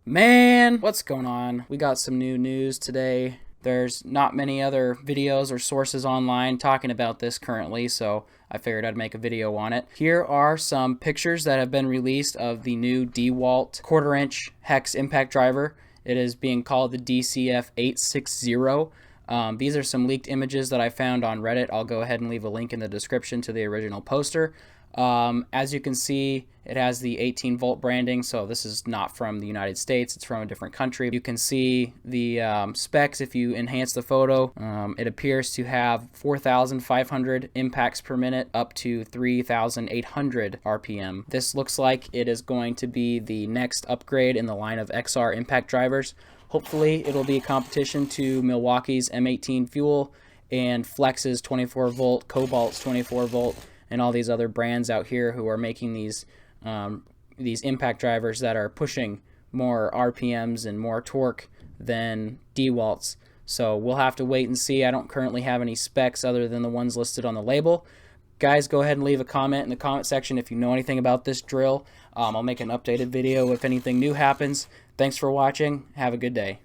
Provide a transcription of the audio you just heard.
Man, what's going on? We got some new news today. There's not many other videos or sources online talking about this currently, so I figured I'd make a video on it. Here are some pictures that have been released of the new DeWALT quarter-inch hex impact driver. It is being called the DCF 860. These are some leaked images that I found on Reddit. I'll go ahead and leave a link in the description to the original poster. As you can see, it has the 18 volt branding, so this is not from the United States, it's from a different country. You can see the specs if you enhance the photo. It appears to have 4,500 impacts per minute up to 3,800 RPM. This looks like it is going to be the next upgrade in the line of XR impact drivers. Hopefully it'll be a competition to Milwaukee's M18 Fuel and Flex's 24 volt, Cobalt's 24 volt, and all these other brands out here who are making these impact drivers that are pushing more RPMs and more torque than DeWalt's. So we'll have to wait and see. I don't currently have any specs other than the ones listed on the label. Guys, go ahead and leave a comment in the comment section if you know anything about this drill. I'll make an updated video if anything new happens. Thanks for watching. Have a good day.